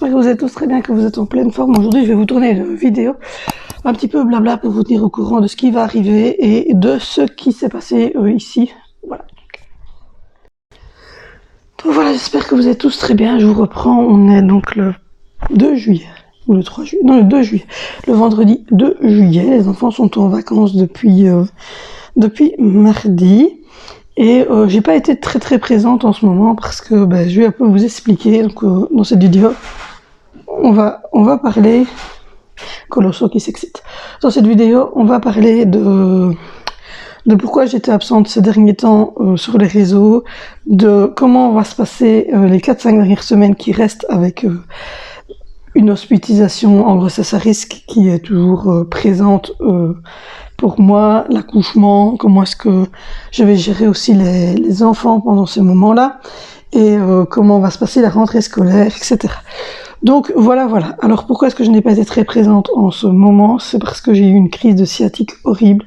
j'espère que vous êtes tous très bien, que vous êtes en pleine forme. Aujourd'hui, je vais vous tourner une vidéo un petit peu blabla pour vous tenir au courant de ce qui va arriver et de ce qui s'est passé ici. Voilà. Donc voilà, j'espère que vous êtes tous très bien. Je vous reprends, on est donc le 2 juillet, ou le 3 juillet, non le 2 juillet, le vendredi 2 juillet. Les enfants sont en vacances depuis mardi. Et j'ai pas été très présente en ce moment parce que je vais un peu vous expliquer. Donc dans cette vidéo, on va parler Colosso qui s'excite. Dans cette vidéo, on va parler de pourquoi j'étais absente ces derniers temps sur les réseaux, de comment va se passer les 4-5 dernières semaines qui restent avec une hospitalisation en grossesse à risque qui est toujours présente pour moi, l'accouchement, comment est-ce que je vais gérer aussi les enfants pendant ces moments-là, et comment va se passer la rentrée scolaire, etc. Donc voilà. Alors pourquoi est-ce que je n'ai pas été très présente en ce moment? C'est parce que j'ai eu une crise de sciatique horrible.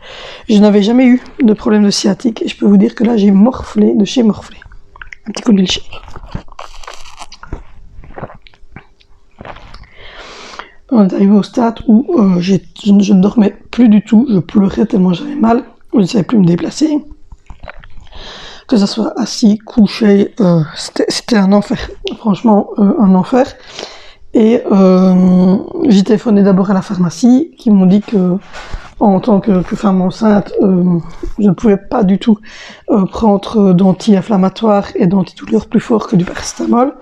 Je n'avais jamais eu de problème de sciatique, et je peux vous dire que là j'ai morflé de chez morflé. Un petit coup de milkshake. On est arrivé au stade où je ne dormais plus du tout, je pleurais tellement j'avais mal, je ne savais plus me déplacer. Que ça soit assis, couché, c'était un enfer, franchement un enfer. Et j'ai téléphoné d'abord à la pharmacie, qui m'ont dit que en tant que femme enceinte, je ne pouvais pas du tout prendre d'anti-inflammatoires et d'antidouleurs plus forts que du paracétamol.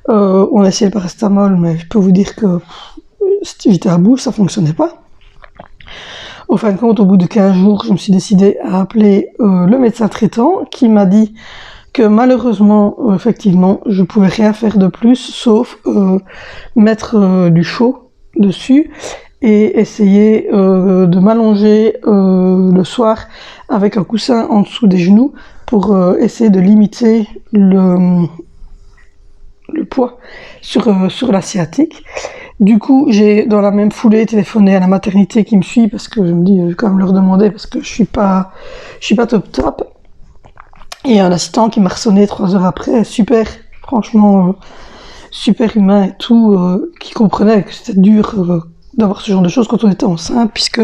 On a essayé le paracétamol, mais je peux vous dire que j'étais à bout, ça fonctionnait pas. Au fin de compte, au bout de 15 jours, je me suis décidée à appeler le médecin traitant qui m'a dit que malheureusement, effectivement, je pouvais rien faire de plus sauf mettre du chaud dessus et essayer de m'allonger le soir avec un coussin en dessous des genoux pour essayer de limiter le poids sur la sciatique. Du coup, j'ai dans la même foulée téléphoné à la maternité qui me suit parce que je me dis, je vais quand même leur demander parce que je suis pas top. Et un assistant qui m'a ressonné 3 heures après, super, franchement, super humain et tout, qui comprenait que c'était dur d'avoir ce genre de choses quand on était enceinte, puisque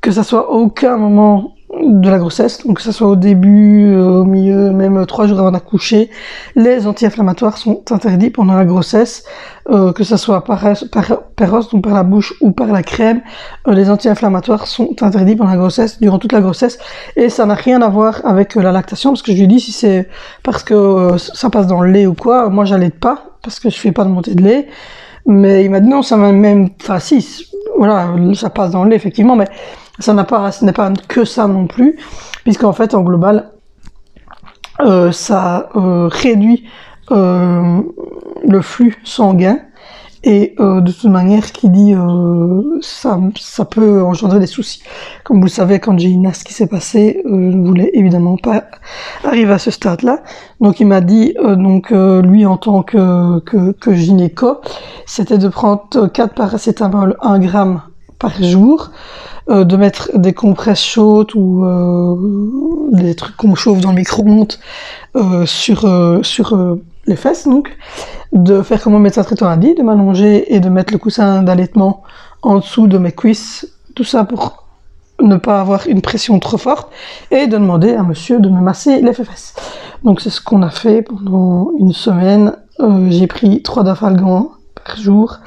que ça soit à aucun moment de la grossesse, donc que ça soit au début, au milieu, même 3 jours avant d'accoucher, les anti-inflammatoires sont interdits pendant la grossesse, que ça soit par os, donc par la bouche ou par la crème, les anti-inflammatoires sont interdits pendant la grossesse, durant toute la grossesse, et ça n'a rien à voir avec la lactation, parce que je lui dis si c'est parce que ça passe dans le lait ou quoi, moi j'allaite pas, parce que je fais pas de montée de lait, mais il m'a dit non, ça m'a même, enfin si, voilà, ça passe dans le lait effectivement, mais ce n'est pas que ça non plus, puisqu'en fait, en global, ça réduit le flux sanguin, et de toute manière, qui dit ça peut engendrer des soucis. Comme vous le savez, quand j'ai une ce qui s'est passé, je ne voulais évidemment pas arriver à ce stade-là. Donc il m'a dit, lui en tant que gynéco, c'était de prendre 4 paracétamol 1 gramme par jour, de mettre des compresses chaudes ou des trucs qu'on chauffe dans le micro-ondes sur les fesses, donc de faire comme mon médecin traitant a dit, de m'allonger et de mettre le coussin d'allaitement en dessous de mes cuisses, tout ça pour ne pas avoir une pression trop forte, et de demander à monsieur de me masser les fesses. Donc c'est ce qu'on a fait pendant une semaine. J'ai pris 3 Dafalgan par jour.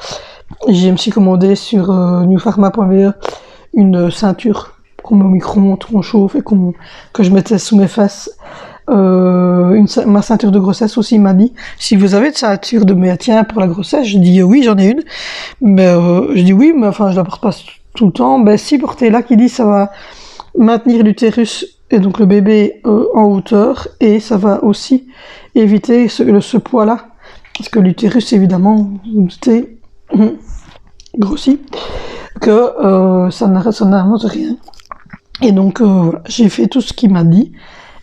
Je me suis commandé sur newpharma.be une ceinture qu'on met au micro-ondes, qu'on chauffe et que je mettais sous mes fesses. Ma ceinture de grossesse aussi m'a dit, si vous avez de ceinture de maintien pour la grossesse, je dis oui, j'en ai une. Mais je dis oui, mais enfin je la porte pas tout le temps. Ben si, portez-la, qui dit ça va maintenir l'utérus et donc le bébé en hauteur, et ça va aussi éviter ce poids-là. Parce que l'utérus, évidemment, vous vous doutez, grossit, que ça n'invente rien. Et donc voilà, j'ai fait tout ce qu'il m'a dit,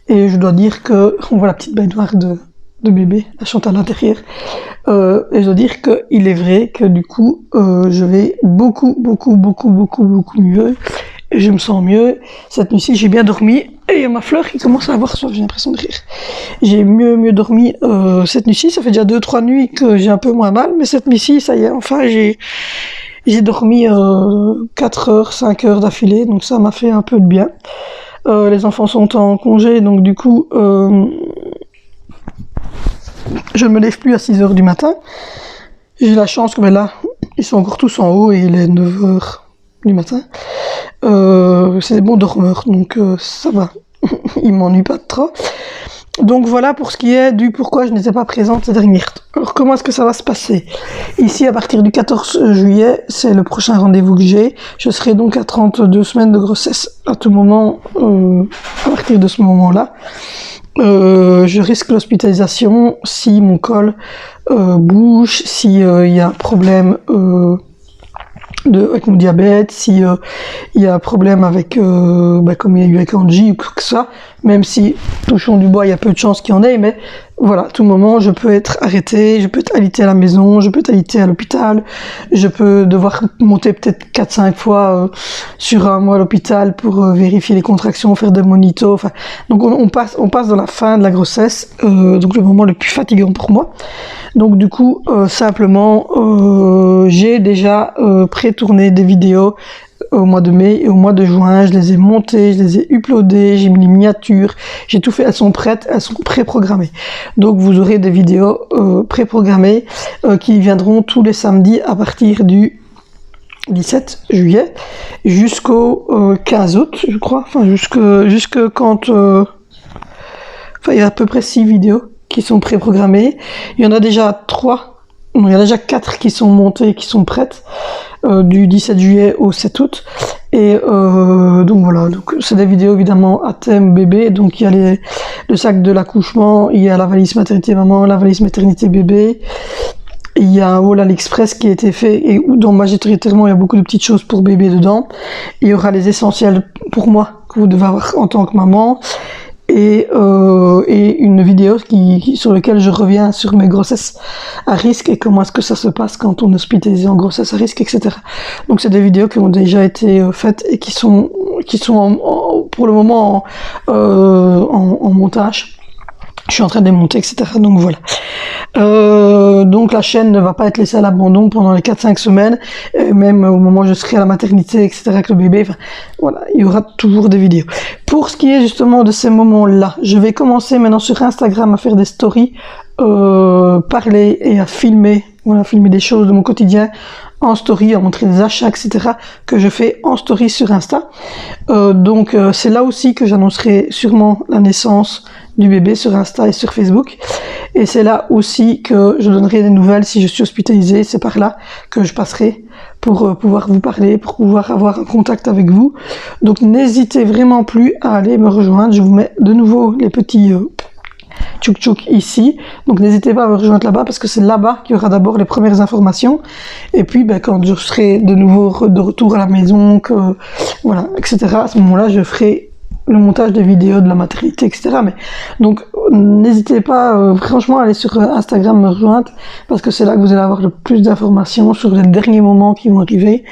et je dois dire que on voit la petite baignoire de bébé, elle chante à l'intérieur, et je dois dire qu'il est vrai que du coup je vais beaucoup mieux, et je me sens mieux. Cette nuit-ci j'ai bien dormi, Et il y a ma fleur qui commence à avoir soif, j'ai l'impression de rire. J'ai mieux dormi cette nuit-ci. Ça fait déjà 2-3 nuits que j'ai un peu moins mal, mais cette nuit-ci, ça y est, enfin, j'ai dormi 4 heures, 5 heures d'affilée, donc ça m'a fait un peu de bien. Les enfants sont en congé, donc du coup, je ne me lève plus à 6 heures du matin. J'ai la chance que là, ils sont encore tous en haut et il est 9 heures du matin. C'est des bons dormeurs, donc ça va. Ils m'ennuient pas trop. Donc voilà pour ce qui est du pourquoi je n'étais pas présente cette dernière. Alors comment est-ce que ça va se passer? Ici, à partir du 14 juillet, c'est le prochain rendez-vous que j'ai. Je serai donc à 32 semaines de grossesse à tout moment, à partir de ce moment-là. Je risque l'hospitalisation si mon col bouge, si y a un problème avec mon diabète, si il y a un problème avec comme il y a eu avec Angie ou quoi que ça, même si touchons du bois, il y a peu de chances qu'il y en ait, mais voilà, à tout moment je peux être arrêtée, je peux être alitée à la maison, je peux être alitée à l'hôpital, je peux devoir monter peut-être 4-5 fois sur un mois à l'hôpital pour vérifier les contractions, faire des monitos, enfin, donc on passe dans la fin de la grossesse, donc le moment le plus fatigant pour moi. Donc du coup, simplement, j'ai déjà pré-tourné des vidéos au mois de mai et au mois de juin. Je les ai montées, je les ai uploadées, j'ai mis les miniatures, j'ai tout fait, elles sont prêtes, elles sont pré-programmées. Donc vous aurez des vidéos pré-programmées qui viendront tous les samedis à partir du 17 juillet jusqu'au 15 août, je crois, enfin jusque quand... enfin, il y a à peu près 6 vidéos qui sont pré-programmées. Il y en a déjà 3, non, il y en a déjà 4 qui sont montées, qui sont prêtes, du 17 juillet au 7 août. Et donc voilà, donc c'est des vidéos évidemment à thème bébé. Donc il y a le sac de l'accouchement, il y a la valise maternité maman, la valise maternité bébé. Il y a un haul AliExpress qui a été fait et où dans majoritairement il y a beaucoup de petites choses pour bébé dedans. Il y aura les essentiels pour moi que vous devez avoir en tant que maman. Et une vidéo sur laquelle je reviens sur mes grossesses à risque et comment est-ce que ça se passe quand on est hospitalisé en grossesse à risque, etc. Donc c'est des vidéos qui ont déjà été faites et qui sont pour le moment en montage. Je suis en train de les monter, etc. Donc voilà. Donc la chaîne ne va pas être laissée à l'abandon pendant les 4-5 semaines, même au moment où je serai à la maternité, etc. avec le bébé. Enfin, voilà, il y aura toujours des vidéos. Pour ce qui est justement de ces moments-là, je vais commencer maintenant sur Instagram à faire des stories, parler et à filmer, voilà, filmer des choses de mon quotidien en story, à montrer des achats, etc. que je fais en story sur Insta. Donc c'est là aussi que j'annoncerai sûrement la naissance du bébé sur Insta et sur Facebook. Et c'est là aussi que je donnerai des nouvelles si je suis hospitalisée. C'est par là que je passerai pour pouvoir vous parler, pour pouvoir avoir un contact avec vous. Donc n'hésitez vraiment plus à aller me rejoindre. Je vous mets de nouveau les petits tchouk ici. Donc n'hésitez pas à me rejoindre là-bas parce que c'est là-bas qu'il y aura d'abord les premières informations. Et puis quand je serai de nouveau de retour à la maison, voilà, etc. À ce moment-là, je ferai le montage des vidéos de la maternité, etc. Mais donc n'hésitez pas franchement à aller sur Instagram me rejoindre parce que c'est là que vous allez avoir le plus d'informations sur les derniers moments qui vont arriver,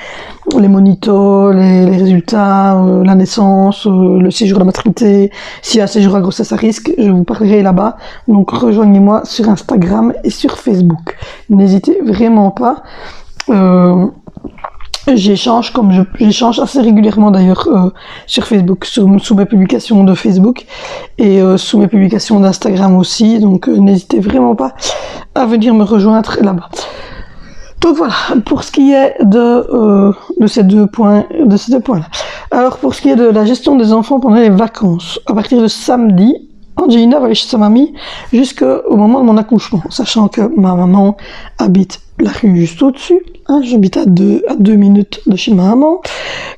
les monitos, les résultats, la naissance, le séjour de la maternité, s'il y a un séjour à grossesse à risque, je vous parlerai là-bas. Donc rejoignez-moi sur Instagram et sur Facebook. N'hésitez vraiment pas. J'échange j'échange assez régulièrement d'ailleurs sur Facebook, sous mes publications de Facebook et sous mes publications d'Instagram aussi, donc n'hésitez vraiment pas à venir me rejoindre là-bas. Donc voilà, pour ce qui est de ces deux points-là. Alors pour ce qui est de la gestion des enfants pendant les vacances, à partir de samedi, Angelina va aller chez sa mamie jusqu'au moment de mon accouchement, sachant que ma maman habite la rue juste au-dessus, hein, j'habite à 2 minutes de chez ma maman,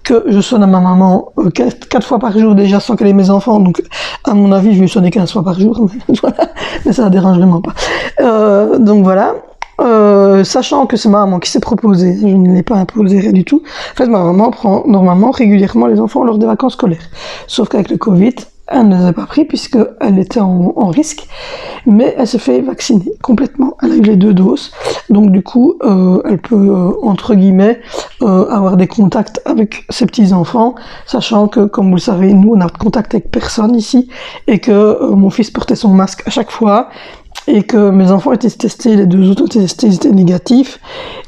que je sonne à ma maman 4 fois par jour déjà sans qu'elle ait mes enfants, donc à mon avis je lui sonnais 15 fois par jour, mais, voilà, mais ça ne dérange vraiment pas. Donc voilà. Sachant que c'est ma maman qui s'est proposée, je ne l'ai pas imposé rien du tout. En fait, ma maman prend normalement régulièrement les enfants lors des vacances scolaires. Sauf qu'avec le Covid, elle ne les a pas pris puisqu'elle était en risque, mais elle s'est fait vacciner complètement. Elle a eu les 2 doses, donc du coup, elle peut, entre guillemets, avoir des contacts avec ses petits-enfants, sachant que, comme vous le savez, nous, on n'a de contact avec personne ici, et que mon fils portait son masque à chaque fois, et que mes enfants étaient testés, les 2 autres étaient testés, ils étaient négatifs,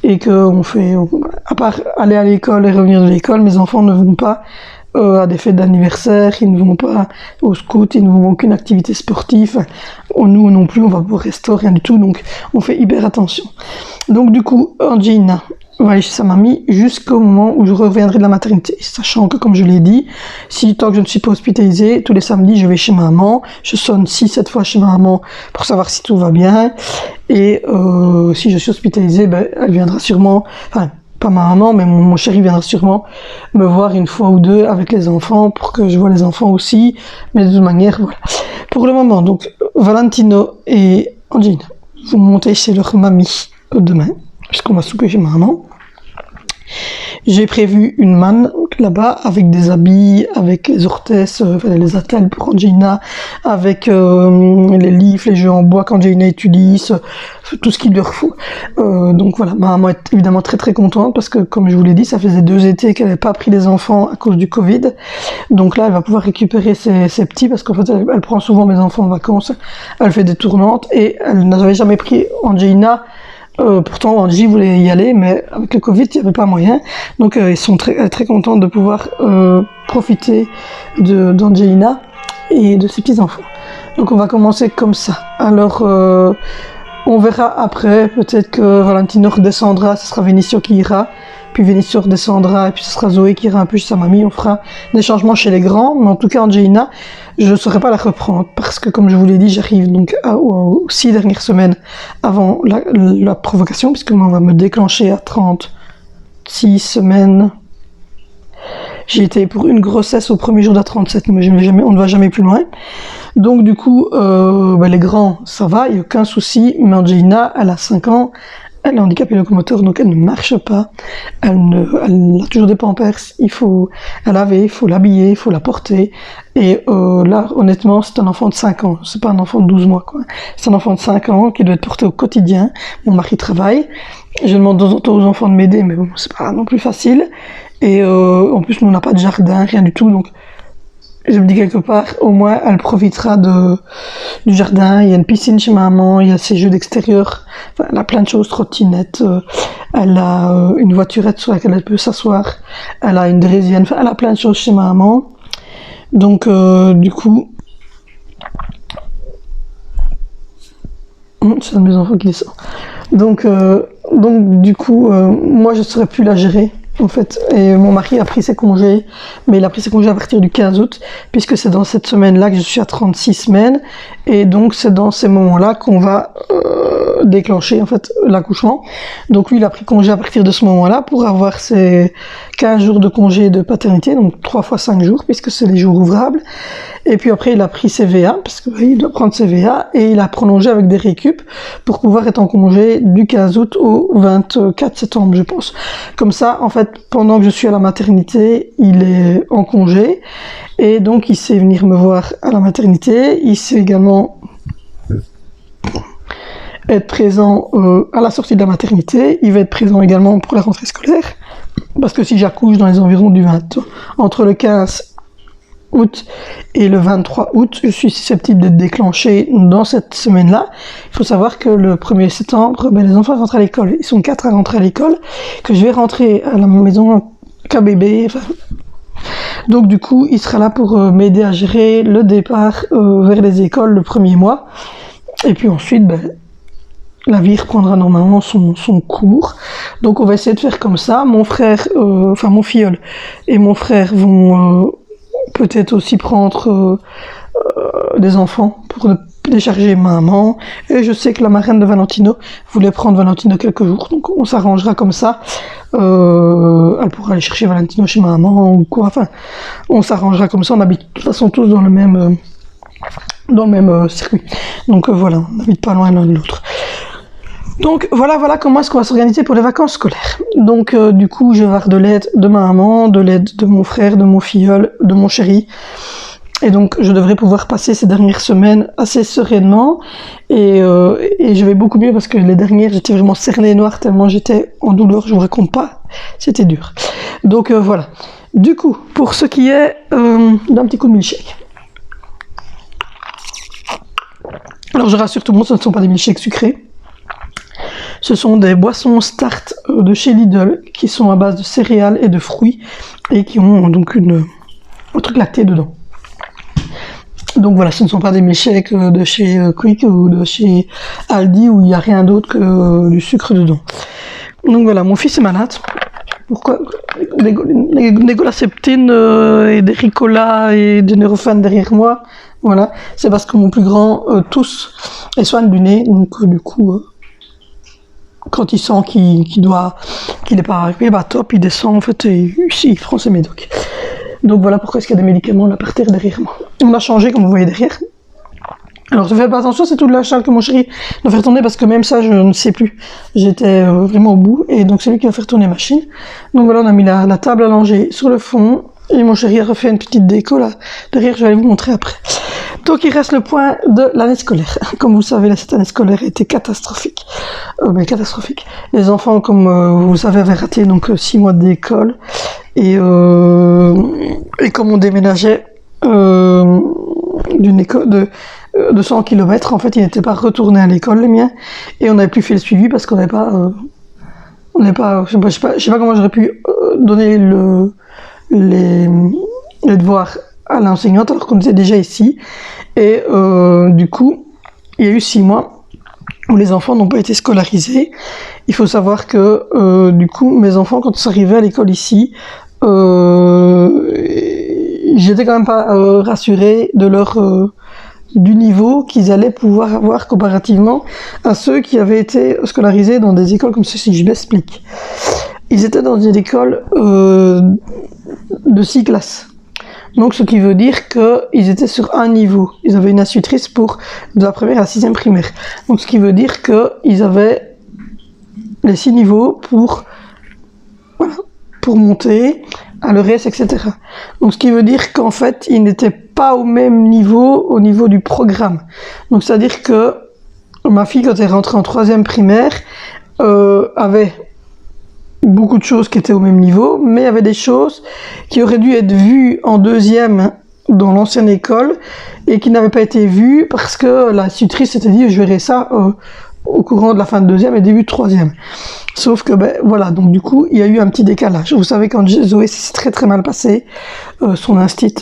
et que à part aller à l'école et revenir de l'école, mes enfants ne vont pas à des fêtes d'anniversaire, ils ne vont pas au scout, ils ne vont aucune activité sportive, nous non plus, on va pas au resto, rien du tout, donc on fait hyper attention. Donc du coup, Angelina va aller chez sa mamie jusqu'au moment où je reviendrai de la maternité, sachant que, comme je l'ai dit, si tant que je ne suis pas hospitalisée, tous les samedis je vais chez maman, je sonne 6-7 fois chez maman pour savoir si tout va bien, et si je suis hospitalisée, ben, elle viendra sûrement, enfin, pas ma maman, mais mon chéri viendra sûrement me voir 1 fois ou 2 avec les enfants pour que je vois les enfants aussi. Mais de toute manière, voilà. Pour le moment, donc, Valentino et Angelina vont monter chez leur mamie demain, puisqu'on va souper chez ma maman. J'ai prévu une manne là-bas avec des habits, avec les orthèses, les attelles pour Angelina, avec les livres, les jeux en bois qu'Angelina utilise, tout ce qu'il leur faut. Donc voilà, ma maman est évidemment très très contente parce que, comme je vous l'ai dit, ça faisait 2 étés qu'elle n'avait pas pris les enfants à cause du Covid. Donc là, elle va pouvoir récupérer ses petits parce qu'en fait, elle prend souvent mes enfants en vacances, elle fait des tournantes et elle n'avait jamais pris Angelina. Pourtant, Angie voulait y aller, mais avec le Covid, il n'y avait pas moyen. Donc, ils sont très, très contents de pouvoir profiter d'Angelina et de ses petits-enfants. Donc, on va commencer comme ça. Alors, on verra après. Peut-être que Valentino redescendra, ce sera Vénicio qui ira. Puis Vénicio redescendra, et puis ce sera Zoé qui ira un peu chez sa mamie. On fera des changements chez les grands. Mais en tout cas, Angelina, je ne saurais pas la reprendre. Parce que, comme je vous l'ai dit, j'arrive donc aux 6 dernières semaines avant la provocation. Puisque moi, on va me déclencher à 36 semaines. J'ai été pour une grossesse au premier jour de la 37, mais on ne va jamais plus loin. Donc du coup, les grands, ça va, il n'y a aucun souci. Mais Angelina, elle a 5 ans. Elle est handicapée locomoteur, donc elle ne marche pas. Elle a toujours des pampers. Il faut la laver, il faut l'habiller, il faut la porter. Et là, honnêtement, c'est un enfant de 5 ans. C'est pas un enfant de 12 mois, quoi. C'est un enfant de 5 ans qui doit être porté au quotidien. Mon mari travaille. Je demande de temps en temps aux enfants de m'aider, mais bon, c'est pas non plus facile. Et en plus, nous, on n'a pas de jardin, rien du tout. Donc, je me dis quelque part, au moins, elle profitera du jardin. Il y a une piscine chez maman, il y a ses jeux d'extérieur. Enfin, elle a plein de choses, trottinettes. Elle a une voiturette sur laquelle elle peut s'asseoir. Elle a une draisienne. Enfin, elle a plein de choses chez maman. Donc, du coup... c'est un de mes enfants qui descend. Donc du coup, moi, je ne saurais plus la gérer. En fait, et mon mari a pris ses congés, mais il a pris ses congés à partir du 15 août, puisque c'est dans cette semaine-là que je suis à 36 semaines, et donc c'est dans ces moments-là qu'on va déclencher en fait l'accouchement. Donc lui, il a pris congé à partir de ce moment-là pour avoir ses 15 jours de congé de paternité, donc 3 fois 5 jours, puisque c'est les jours ouvrables. Et puis après, il a pris ses VA, parce qu'il doit prendre ses VA, et il a prolongé avec des récup pour pouvoir être en congé du 15 août au 24 septembre, je pense. Comme ça, en fait, pendant que je suis à la maternité, il est en congé, et donc il sait venir me voir à la maternité. Il sait également être présent à la sortie de la maternité. Il va être présent également pour la rentrée scolaire, parce que si j'accouche dans les environs du 20, entre le 15 août et le 23 août, je suis susceptible d'être déclenchée dans cette semaine-là. Il faut savoir que le 1er septembre, les enfants rentrent à l'école. Ils sont 4 à rentrer à l'école, que je vais rentrer à la maison qu'un bébé. Enfin, donc du coup, il sera là pour m'aider à gérer le départ vers les écoles le premier mois. Et puis ensuite, la vie reprendra normalement son cours. Donc on va essayer de faire comme ça. Mon frère, mon filleul et mon frère vont... peut-être aussi prendre des enfants pour décharger maman. Et je sais que la marraine de Valentino voulait prendre Valentino quelques jours, donc on s'arrangera comme ça. Elle pourra aller chercher Valentino chez maman ou quoi. Enfin, on s'arrangera comme ça. On habite de toute façon tous dans le même circuit. Donc voilà, on n'habite pas loin l'un de l'autre. Donc voilà comment est-ce qu'on va s'organiser pour les vacances scolaires. Donc du coup, je vais avoir de l'aide de ma maman, de l'aide de mon frère, de mon filleul, de mon chéri. Et donc, je devrais pouvoir passer ces dernières semaines assez sereinement. Et je vais beaucoup mieux parce que les dernières, j'étais vraiment cernée noire tellement j'étais en douleur. Je vous raconte pas, c'était dur. Donc voilà. Du coup, pour ce qui est d'un petit coup de milkshake. Alors, je rassure tout le monde, ce ne sont pas des milkshakes sucrés. Ce sont des boissons Start de chez Lidl qui sont à base de céréales et de fruits et qui ont donc un truc lacté dedans. Donc voilà, ce ne sont pas des milkshakes de chez Quick ou de chez Aldi où il n'y a rien d'autre que du sucre dedans. Donc voilà, mon fils est malade. Pourquoi des Golaseptine et des Ricola et des Neurofen derrière moi. Voilà, c'est parce que mon plus grand tousse et soigne du nez. Donc du coup, quand il sent qu'il n'est pas arrivé, bah top, il descend en fait et il prend ses médocs. Donc voilà pourquoi est-ce qu'il y a des médicaments là par terre derrière moi. On a changé comme vous voyez derrière. Alors ne faites pas attention, c'est toute la chale que mon chéri doit faire tourner parce que même ça je ne sais plus. J'étais vraiment au bout et donc c'est lui qui va faire tourner la machine. Donc voilà, on a mis la table allongée sur le fond et mon chéri a refait une petite déco là derrière, je vais vous montrer après. Donc il reste le point de l'année scolaire. Comme vous le savez, cette année scolaire a été catastrophique. Mais catastrophique. Les enfants, comme vous le savez, avaient raté donc 6 mois d'école. Et comme on déménageait d'une école de 100 km, en fait, ils n'étaient pas retournés à l'école, les miens. Et on n'avait plus fait le suivi parce qu'on n'avait pas... je sais pas comment j'aurais pu donner les devoirs à l'enseignante alors qu'on était déjà ici. Et du coup, il y a eu 6 mois où les enfants n'ont pas été scolarisés. Il faut savoir que du coup, mes enfants, quand ils sont arrivés à l'école ici, j'étais quand même pas rassurée de du niveau qu'ils allaient pouvoir avoir comparativement à ceux qui avaient été scolarisés dans des écoles comme ceci. Je m'explique. Ils étaient dans une école de 6 classes. Donc, ce qui veut dire qu'ils étaient sur un niveau. Ils avaient une institutrice de la première à la 6e primaire. Donc, ce qui veut dire qu'ils avaient les 6 niveaux pour monter à l'ERES, etc. Donc, ce qui veut dire qu'en fait, ils n'étaient pas au même niveau, au niveau du programme. Donc, c'est-à-dire que ma fille, quand elle est rentrée en 3e primaire, avait beaucoup de choses qui étaient au même niveau, mais il y avait des choses qui auraient dû être vues en 2e dans l'ancienne école et qui n'avaient pas été vues parce que l'institutrice s'était dit je verrai ça au courant de la fin de 2e et début de 3e. Sauf que voilà, donc du coup il y a eu un petit décalage. Vous savez, quand Zoé s'est très très mal passé, son instit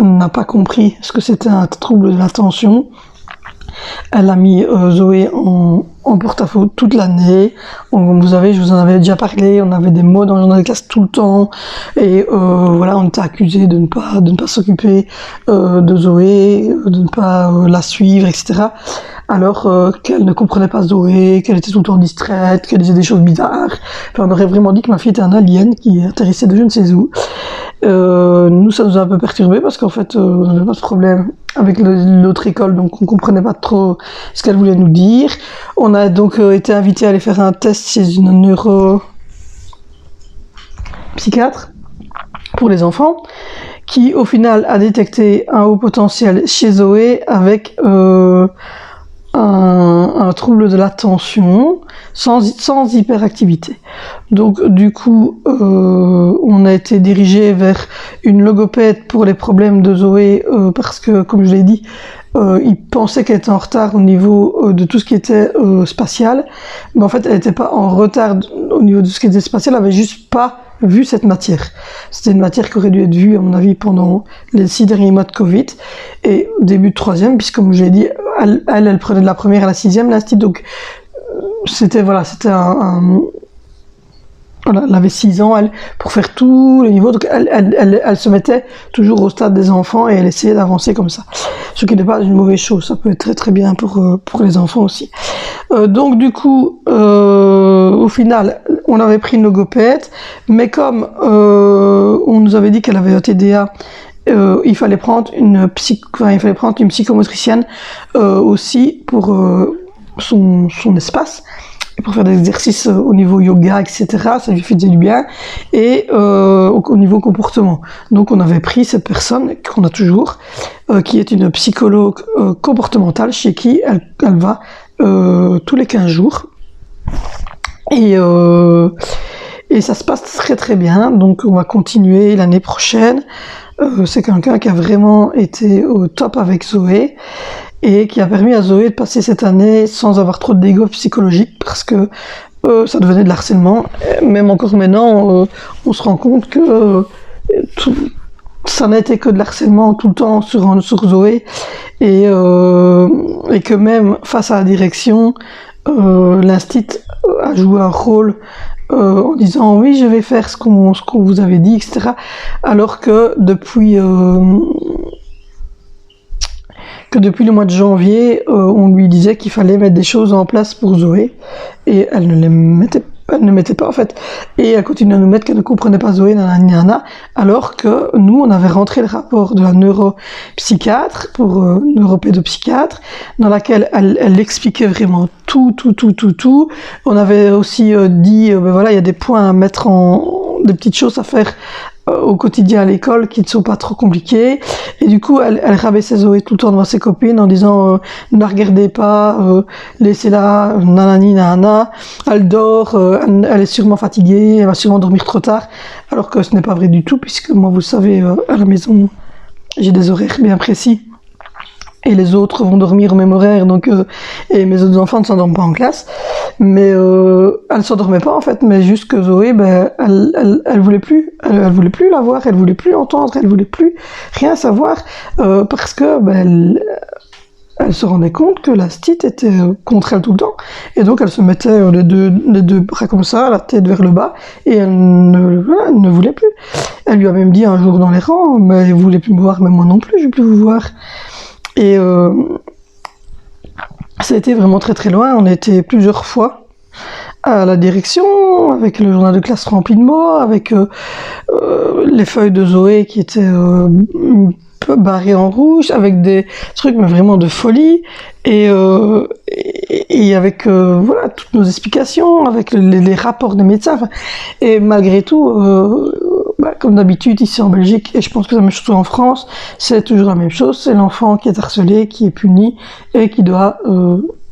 n'a pas compris ce que c'était un trouble de l'attention. Elle a mis Zoé en porte-à-faux toute l'année. Vous savez, je vous en avais déjà parlé, on avait des mots dans le journal de classe tout le temps. Et voilà, on était accusés de ne pas s'occuper de Zoé, de ne pas la suivre, etc. Alors qu'elle ne comprenait pas Zoé, qu'elle était tout le temps distraite, qu'elle disait des choses bizarres. Enfin, on aurait vraiment dit que ma fille était un alien qui atterrissait de je ne sais où. Nous, ça nous a un peu perturbé parce qu'en fait, on n'avait pas de problème avec l'autre école, donc on comprenait pas trop ce qu'elle voulait nous dire. On a donc été invités à aller faire un test chez une neuropsychiatre pour les enfants, qui au final a détecté un haut potentiel chez Zoé avec un trouble de l'attention sans hyperactivité. Donc du coup, on a été dirigé vers une logopède pour les problèmes de Zoé parce que, comme je l'ai dit, il pensait qu'elle était en retard au niveau de tout ce qui était spatial, mais en fait elle n'était pas en retard au niveau de ce qui était spatial, elle avait juste pas vu cette matière. C'était une matière qui aurait dû être vue, à mon avis, pendant les 6 derniers mois de Covid, et début de 3e, puisque comme je l'ai dit, elle prenait de la première à la 6e, l'institut, donc c'était voilà, voilà, elle avait 6 ans, elle, pour faire tous les niveaux, donc elle se mettait toujours au stade des enfants et elle essayait d'avancer comme ça. Ce qui n'est pas une mauvaise chose, ça peut être très très bien pour les enfants aussi. Donc du coup, au final, on avait pris une logopède, mais comme on nous avait dit qu'elle avait un TDA, il fallait prendre une psychomotricienne aussi pour son espace. pour faire des exercices au niveau yoga, etc. Ça lui faisait du bien. Et au niveau comportement. Donc on avait pris cette personne, qu'on a toujours, qui est une psychologue comportementale, chez qui elle va tous les 15 jours. Et ça se passe très très bien, donc on va continuer l'année prochaine. C'est quelqu'un qui a vraiment été au top avec Zoé et qui a permis à Zoé de passer cette année sans avoir trop de dégâts psychologiques, parce que ça devenait de l'harcèlement. Même encore maintenant, on se rend compte que ça n'était que de l'harcèlement tout le temps sur Zoé, et que même face à la direction, l'instit a joué un rôle en disant oui, je vais faire ce qu'on vous avait dit, etc. Alors que depuis le mois de janvier, on lui disait qu'il fallait mettre des choses en place pour Zoé, et elle ne mettait pas en fait, et elle continue à nous mettre qu'elle ne comprenait pas Zoé, nanana, alors que nous on avait rentré le rapport de la neuropsychiatre pour neuropédopsychiatre, dans laquelle elle expliquait vraiment tout. On avait aussi dit ben voilà, il y a des points à mettre des petites choses à faire au quotidien à l'école qui ne sont pas trop compliquées, et du coup elle rabaissait Zoé tout le temps devant ses copines en disant ne la regardez pas, laissez-la, nanani nanana, elle dort, elle est sûrement fatiguée, elle va sûrement dormir trop tard, alors que ce n'est pas vrai du tout, puisque moi vous savez, à la maison j'ai des horaires bien précis et les autres vont dormir au même horaire, donc et mes autres enfants ne s'endorment pas en classe, mais elle s'endormait pas en fait, mais juste que Zoé, ben elle voulait plus, elle voulait plus la voir, elle voulait plus l'entendre, elle voulait plus rien savoir, parce que ben elle se rendait compte que la stit était contre elle tout le temps, et donc elle se mettait les deux bras comme ça, la tête vers le bas, et elle ne voulait plus. Elle lui a même dit un jour dans les rangs, mais vous voulez plus me voir, même moi non plus, je veux plus vous voir. Et ça a été vraiment très très loin. On a été plusieurs fois à la direction, avec le journal de classe rempli de mots, avec les feuilles de Zoé qui étaient barrées en rouge, avec des trucs mais vraiment de folie, et avec voilà, toutes nos explications, avec les rapports des médecins, et malgré tout, comme d'habitude ici en Belgique, et je pense que c'est la même chose en France, c'est toujours la même chose, c'est l'enfant qui est harcelé, qui est puni, et qui doit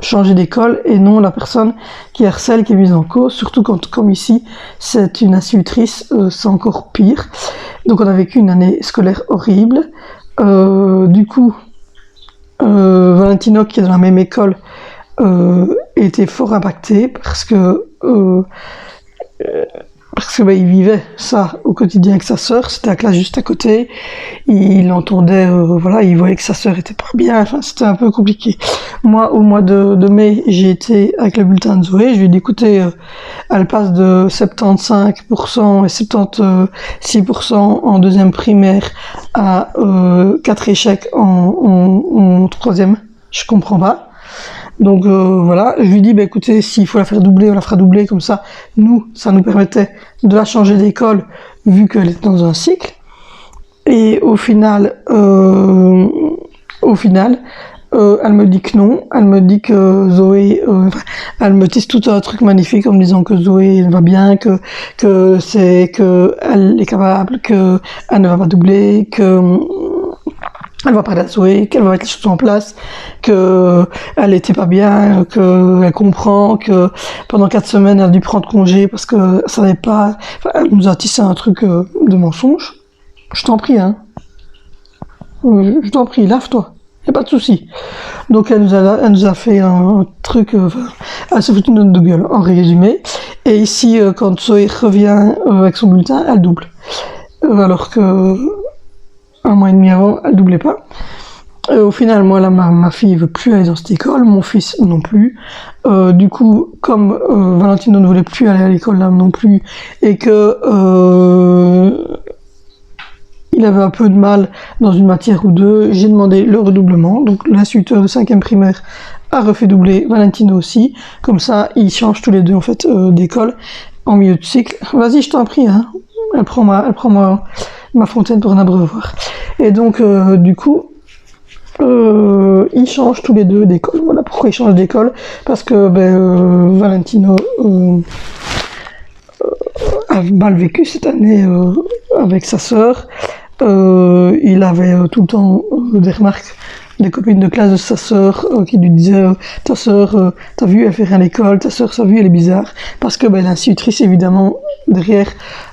changer d'école, et non la personne qui harcèle, qui est mise en cause, surtout quand, comme ici, c'est une institutrice, c'est encore pire. Donc on a vécu une année scolaire horrible. Du coup, Valentino, qui est dans la même école, était fort impacté, parce que il vivait ça au quotidien avec sa sœur, c'était la classe juste à côté, il entendait, voilà, il voyait que sa sœur était pas bien, enfin c'était un peu compliqué. Moi, au mois de mai, j'ai été avec le bulletin de Zoé, je lui ai dit écoutez, elle passe de 75% et 76% en deuxième primaire à 4 échecs en troisième, je comprends pas. Donc voilà, je lui dis, bah, écoutez, s'il faut la faire doubler, on la fera doubler, comme ça, nous, ça nous permettait de la changer d'école, vu qu'elle était dans un cycle. Et au final, elle me dit que non, elle me dit que Zoé, elle me tisse tout un truc magnifique en me disant que Zoé va bien, que elle est capable, que elle ne va pas doubler, que elle va parler à Zoé, qu'elle va mettre les choses en place, que elle était pas bien, que elle comprend, que pendant 4 semaines elle a dû prendre congé parce que ça n'avait pas, enfin, elle nous a tissé un truc de mensonge. Je t'en prie, hein. Je t'en prie, lave-toi. Y a pas de souci. Donc elle nous a fait un truc, elle s'est foutue de notre gueule, en résumé. Et ici, quand Zoé revient avec son bulletin, elle double. Alors que un mois et demi avant, elle doublait pas. Au final, moi, là, ma fille veut plus aller dans cette école, mon fils non plus. Du coup, comme Valentino ne voulait plus aller à l'école là non plus, et que il avait un peu de mal dans une matière ou deux, j'ai demandé le redoublement. Donc l'instituteur de 5e primaire a refait doubler, Valentino aussi. Comme ça, ils changent tous les deux en fait d'école en milieu de cycle. Vas-y, je t'en prie, hein. Elle prend ma fontaine pour un abreuvoir. Et donc, du coup, ils changent tous les deux d'école. Voilà pourquoi ils changent d'école, parce que Valentino a mal vécu cette année avec sa sœur. Il avait tout le temps des remarques des copines de classe de sa sœur qui lui disaient ta sœur, t'as vu, elle fait rien à l'école, ta sœur, t'as vu, elle est bizarre. Parce que l'institutrice, évidemment, derrière,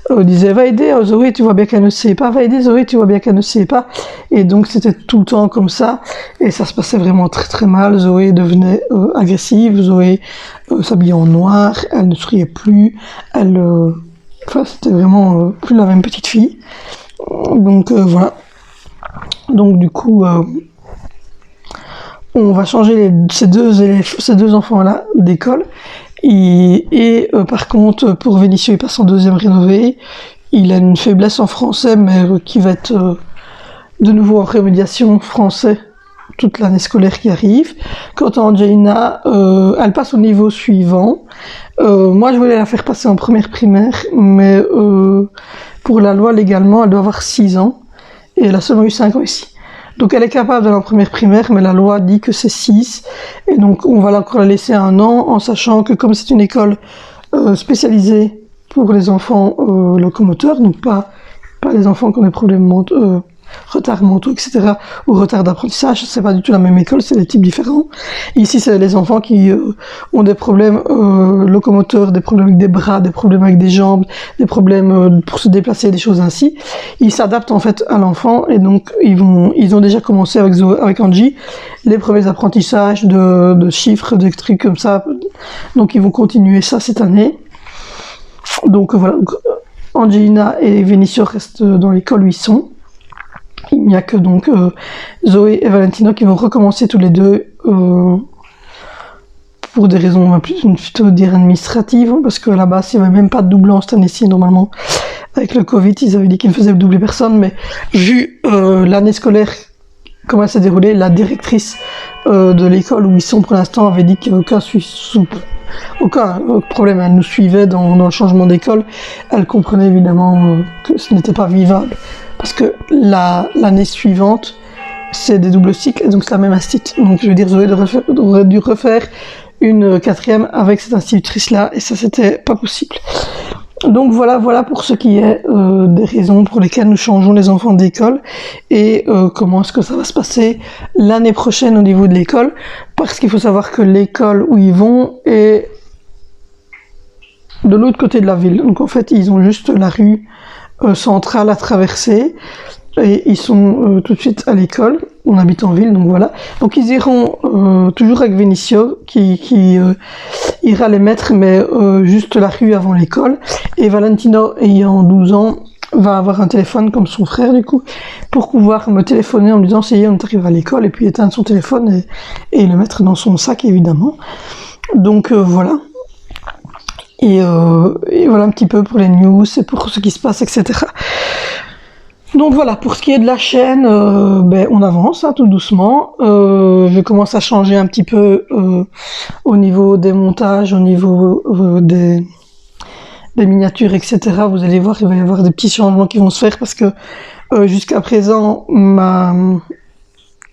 disait va aider Zoé, tu vois bien qu'elle ne sait pas, va aider Zoé, tu vois bien qu'elle ne sait pas. Et donc c'était tout le temps comme ça, et ça se passait vraiment très très mal. Zoé devenait agressive, Zoé s'habillait en noir, elle ne souriait plus, enfin c'était vraiment plus la même petite fille. Donc voilà. Donc du coup, on va changer ces deux enfants-là d'école. Et par contre, pour Vénitieux, il passe en deuxième rénové. Il a une faiblesse en français, mais qui va être de nouveau en remédiation français toute l'année scolaire qui arrive. Quant à Angelina, elle passe au niveau suivant. Moi, je voulais la faire passer en première primaire, mais pour la loi, légalement, elle doit avoir 6 ans. Et elle a seulement eu 5 ans ici. Donc elle est capable d'aller en première primaire, mais la loi dit que c'est 6. Et donc on va encore la laisser 1 an, en sachant que comme c'est une école spécialisée pour les enfants locomoteurs, donc pas les enfants qui ont des problèmes retard mentaux, etc., ou retard d'apprentissage, c'est pas du tout la même école, c'est des types différents. Ici, c'est les enfants qui ont des problèmes locomoteurs, des problèmes avec des bras, des problèmes avec des jambes, des problèmes pour se déplacer, des choses ainsi. Ils s'adaptent en fait à l'enfant, et donc ils ont déjà commencé avec Angie les premiers apprentissages de chiffres, des trucs comme ça. Donc ils vont continuer ça cette année. Donc voilà, Angelina et Vénitieux restent dans l'école où ils sont. Il n'y a que donc Zoé et Valentino qui vont recommencer tous les deux pour des raisons plutôt dire administratives, parce qu'à la base il n'y avait même pas de doublant cette année-ci. Normalement, avec le Covid, ils avaient dit qu'ils ne faisaient doubler personne, mais vu l'année scolaire, comment elle s'est déroulée, la directrice de l'école où ils sont pour l'instant avait dit qu'il n'y avait aucun problème. Elle nous suivait dans le changement d'école. Elle comprenait évidemment que ce n'était pas vivable, parce que l'année suivante, c'est des doubles cycles, et donc c'est la même institut. Donc je veux dire, Zoé aurait dû refaire une 4e avec cette institutrice-là, et ça, c'était pas possible. Donc voilà pour ce qui est des raisons pour lesquelles nous changeons les enfants d'école, et comment est-ce que ça va se passer l'année prochaine au niveau de l'école, parce qu'il faut savoir que l'école où ils vont est de l'autre côté de la ville. Donc en fait, ils ont juste la rue centrale à traverser, et ils sont tout de suite à l'école. On habite en ville, donc voilà. Donc ils iront toujours avec Vénitieux qui ira les mettre, mais juste la rue avant l'école. Et Valentino, ayant 12 ans, va avoir un téléphone comme son frère du coup, pour pouvoir me téléphoner en me disant si on arrive à l'école, et puis éteindre son téléphone et le mettre dans son sac évidemment. Donc voilà. Et voilà un petit peu pour les news et pour ce qui se passe, etc. Donc voilà, pour ce qui est de la chaîne, on avance tout doucement. Je commence à changer un petit peu au niveau des montages, au niveau des miniatures, etc. Vous allez voir, il va y avoir des petits changements qui vont se faire, parce que jusqu'à présent,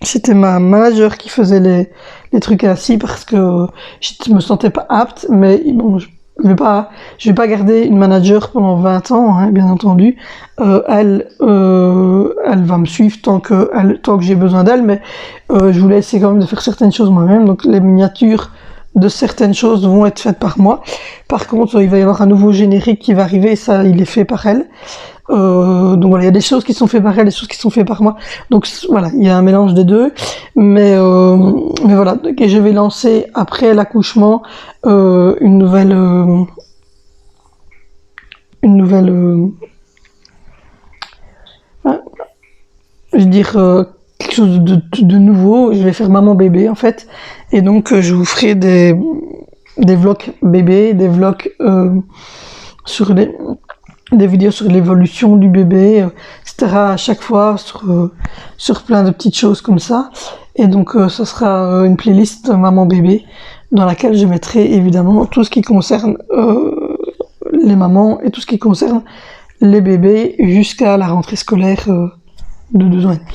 c'était ma manager qui faisait les trucs ainsi, parce que je me sentais pas apte, mais bon, je vais pas garder une manager pendant 20 ans, hein, bien entendu. Elle va me suivre tant que j'ai besoin d'elle, mais je voulais essayer quand même de faire certaines choses moi-même. Donc les miniatures de certaines choses vont être faites par moi. Par contre, il va y avoir un nouveau générique qui va arriver, et ça, il est fait par elle. Donc voilà, il y a des choses qui sont faites par elle, des choses qui sont faites par moi. Donc voilà, il y a un mélange des deux. Mais voilà, et je vais lancer après l'accouchement une nouvelle je veux dire quelque chose de nouveau. Je vais faire maman bébé en fait, et donc je vous ferai des vlogs bébé, des vlogs sur des vidéos sur l'évolution du bébé, etc. à chaque fois sur plein de petites choses comme ça. Et donc ce sera une playlist maman bébé dans laquelle je mettrai évidemment tout ce qui concerne les mamans et tout ce qui concerne les bébés jusqu'à la rentrée scolaire de 2 ans et demi.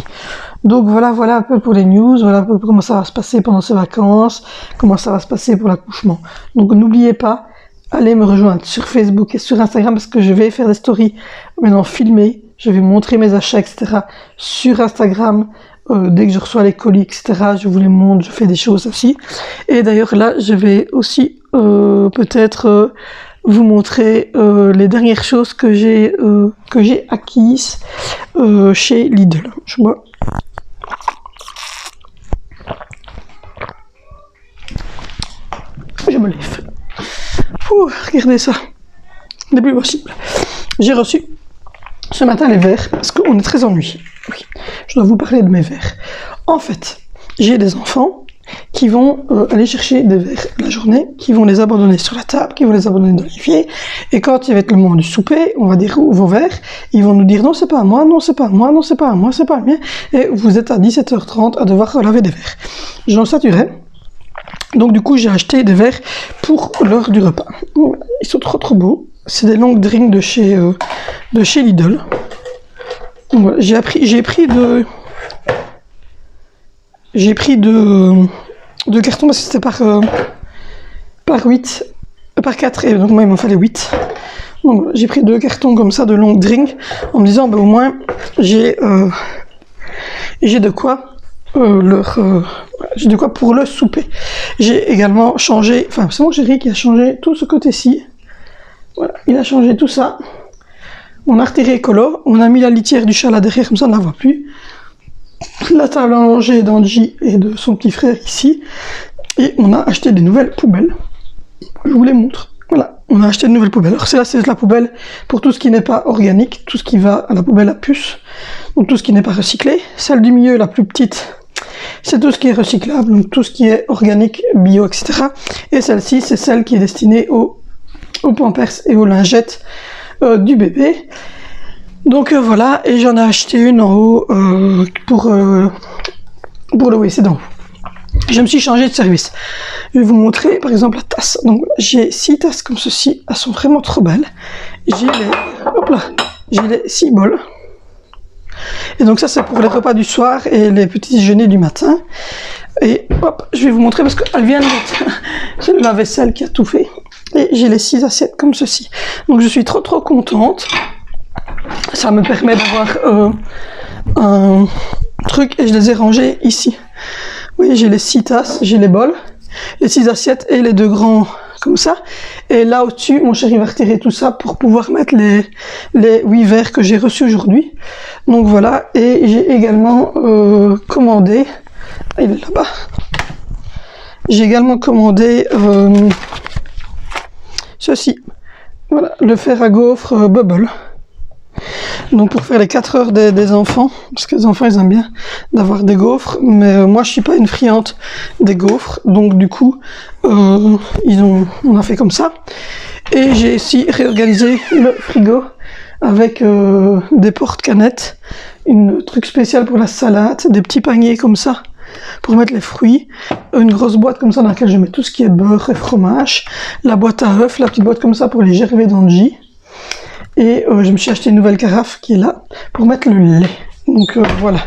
Donc voilà un peu pour les news, voilà un peu comment ça va se passer pendant ces vacances, comment ça va se passer pour l'accouchement. Donc n'oubliez pas, allez me rejoindre sur Facebook et sur Instagram parce que je vais faire des stories maintenant filmées, je vais montrer mes achats, etc. sur Instagram. Dès que je reçois les colis, etc., je vous les montre, je fais des choses aussi. Et d'ailleurs là, je vais aussi peut-être vous montrer les dernières choses que j'ai acquises chez Lidl. Je vois. Je me lève. Ouh, regardez ça. Le plus possible. J'ai reçu ce matin les verres parce qu'on est très ennuyés. Oui, je dois vous parler de mes verres. En fait, j'ai des enfants qui vont aller chercher des verres la journée, qui vont les abandonner sur la table, qui vont les abandonner dans l'évier. Et quand il va être le moment du souper, on va dire où vos verres, ils vont nous dire non, c'est pas à moi, non, c'est pas à moi, non, c'est pas à moi, c'est pas à mien. Et vous êtes à 17h30 à devoir laver des verres. J'en saturais. Donc du coup, j'ai acheté des verres pour l'heure du repas. Ils sont trop beaux. C'est des longs drinks de chez Lidl. Voilà, j'ai pris de cartons parce que c'était par 4 et donc moi il m'en fallait 8. Donc voilà, j'ai pris 2 cartons comme ça de long drink en me disant au moins j'ai de quoi j'ai de quoi pour le souper. J'ai également changé, enfin c'est mon chéri qui a changé tout ce côté-ci. Voilà, il a changé tout ça. On a retiré écolo, on a mis la litière du chat là derrière, comme ça on ne la voit plus. La table à manger d'Angie et de son petit frère ici. Et on a acheté des nouvelles poubelles. Je vous les montre. Voilà, on a acheté de nouvelles poubelles. Alors celle-là, c'est la poubelle pour tout ce qui n'est pas organique, tout ce qui va à la poubelle à puce, donc tout ce qui n'est pas recyclé. Celle du milieu, la plus petite, c'est tout ce qui est recyclable, donc tout ce qui est organique, bio, etc. Et celle-ci, c'est celle qui est destinée aux pampers et aux lingettes du bébé. Donc voilà, et j'en ai acheté une en haut pour le WC d'en haut. Je me suis changé de service. Je vais vous montrer par exemple la tasse. Donc j'ai 6 tasses comme ceci, elles sont vraiment trop belles. J'ai les 6 bols. Et donc ça c'est pour les repas du soir et les petits déjeuners du matin. Et hop, je vais vous montrer parce qu'elles viennent c'est le lave-vaisselle qui a tout fait. Et j'ai les 6 assiettes comme ceci. Donc je suis trop contente. Ça me permet d'avoir un truc et je les ai rangées ici. Oui, j'ai les 6 tasses, j'ai les bols, les 6 assiettes et les 2 grands comme ça. Et là au-dessus, mon chéri va retirer tout ça pour pouvoir mettre les 8 verres que j'ai reçus aujourd'hui. Donc voilà, et j'ai également commandé, il est là-bas, j'ai également commandé ceci, voilà, le fer à gaufre Bubble. Donc pour faire les 4 heures des enfants, parce que les enfants ils aiment bien d'avoir des gaufres, mais moi je suis pas une friande des gaufres, donc du coup on a fait comme ça. Et j'ai aussi réorganisé le frigo avec des porte-canettes, un truc spécial pour la salade, des petits paniers comme ça pour mettre les fruits, une grosse boîte comme ça dans laquelle je mets tout ce qui est beurre et fromage, la boîte à œufs, la petite boîte comme ça pour les gervais d'Angie. Et je me suis acheté une nouvelle carafe qui est là pour mettre le lait. Donc voilà.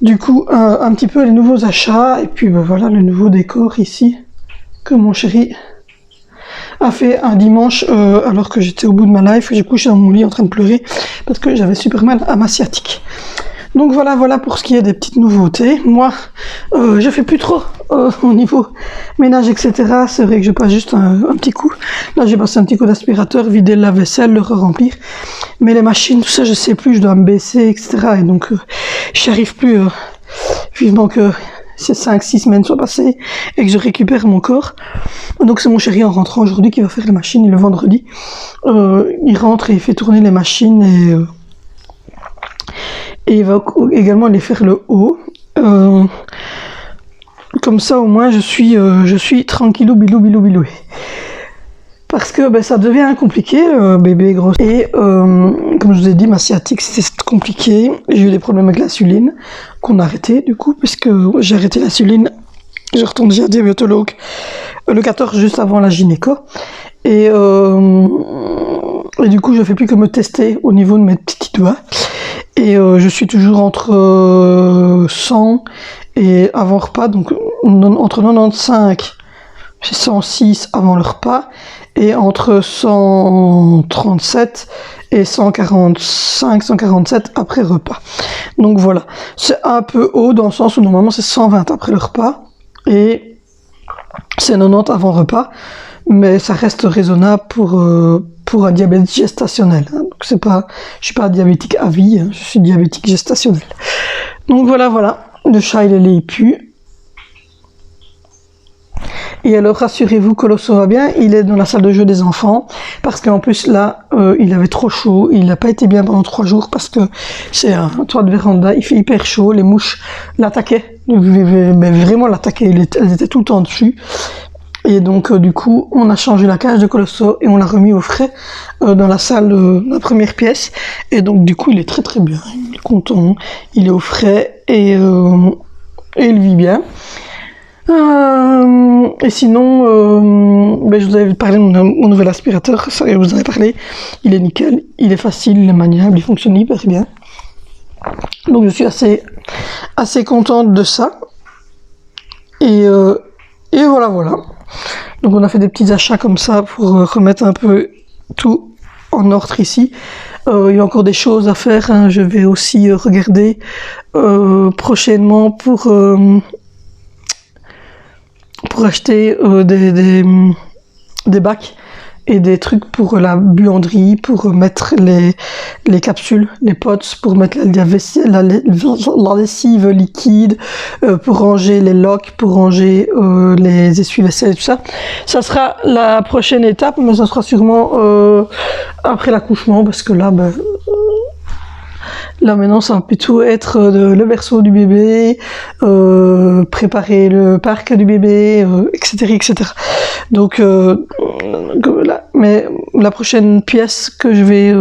Du coup, un petit peu les nouveaux achats et puis voilà le nouveau décor ici que mon chéri a fait un dimanche alors que j'étais au bout de ma life. J'ai couché dans mon lit en train de pleurer parce que j'avais super mal à ma sciatique. Donc voilà pour ce qui est des petites nouveautés. Moi, je fais plus trop au niveau ménage, etc. C'est vrai que je passe juste un petit coup. Là, j'ai passé un petit coup d'aspirateur, vider le lave-vaisselle, le remplir. Mais les machines, tout ça, je sais plus, je dois me baisser, etc. Et donc, j'y arrive plus. Vivement que ces 5-6 semaines soient passées et que je récupère mon corps. Donc, c'est mon chéri en rentrant aujourd'hui qui va faire les machines. Et le vendredi, il rentre et il fait tourner les machines et il va également aller faire le haut. Comme ça au moins je suis tranquillou bilou. Parce que ça devient compliqué, bébé gros. Et comme je vous ai dit, ma sciatique c'était compliqué. J'ai eu des problèmes avec l'insuline qu'on a arrêté du coup, puisque j'ai arrêté l'insuline. Je retourne chez un diabétologue le 14 juste avant la gynéco. Et du coup, je fais plus que me tester au niveau de mes petits doigts. Et je suis toujours entre 100 et avant repas, donc entre 95 et 106 avant le repas, et entre 137 et 145, 147 après repas. Donc voilà, c'est un peu haut dans le sens où normalement c'est 120 après le repas, et c'est 90 avant repas, mais ça reste raisonnable pour un diabète gestationnel. Hein. Donc c'est pas, je suis pas diabétique à vie, hein, je suis diabétique gestationnel. Donc voilà, le chat il pue. Et alors rassurez-vous que l'osso va bien, il est dans la salle de jeu des enfants, parce qu'en plus là, il avait trop chaud, il n'a pas été bien pendant 3 jours, parce que c'est un toit de véranda, il fait hyper chaud, les mouches l'attaquaient, mais vraiment l'attaquaient, elles étaient tout le temps dessus. Et donc du coup, on a changé la cage de Colosso et on l'a remis au frais dans la salle, la première pièce. Et donc du coup, il est très très bien, il est content, il est au frais et il vit bien. Et sinon, je vous avais parlé de mon nouvel aspirateur, ça je vous en ai parlé, il est nickel, il est facile, il est maniable, il fonctionne hyper bien. Donc je suis assez contente de ça. Et voilà. Donc on a fait des petits achats comme ça pour remettre un peu tout en ordre ici. Il y a encore des choses à faire, hein. Je vais aussi regarder prochainement pour acheter des bacs et des trucs pour la buanderie, pour mettre les capsules, les pots, pour mettre la lessive liquide, pour ranger les locs, pour ranger les essuie-vaisselle et tout ça. Ça sera la prochaine étape, mais ça sera sûrement après l'accouchement, parce que là, là maintenant ça va plutôt être le berceau du bébé, préparer le parc du bébé, etc. Donc mais la prochaine pièce que je vais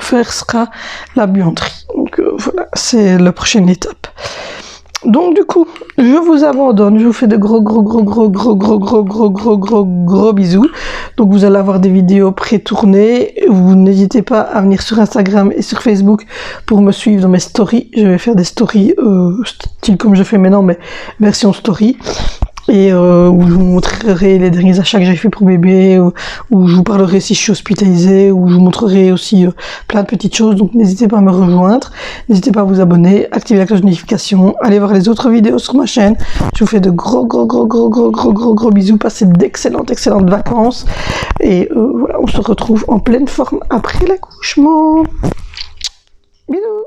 faire sera la buanderie. Donc voilà, c'est la prochaine étape. Donc du coup, je vous abandonne, je vous fais de gros bisous. Donc vous allez avoir des vidéos pré-tournées. Vous n'hésitez pas à venir sur Instagram et sur Facebook pour me suivre dans mes stories. Je vais faire des stories style comme je fais maintenant, mais version story. Et où je vous montrerai les derniers achats que j'ai fait pour bébé, où je vous parlerai si je suis hospitalisée, où je vous montrerai aussi plein de petites choses. Donc n'hésitez pas à me rejoindre, n'hésitez pas à vous abonner, activer la cloche de notification, allez voir les autres vidéos sur ma chaîne. Je vous fais de gros bisous, passez d'excellentes vacances. Et voilà, on se retrouve en pleine forme après l'accouchement. Bisous.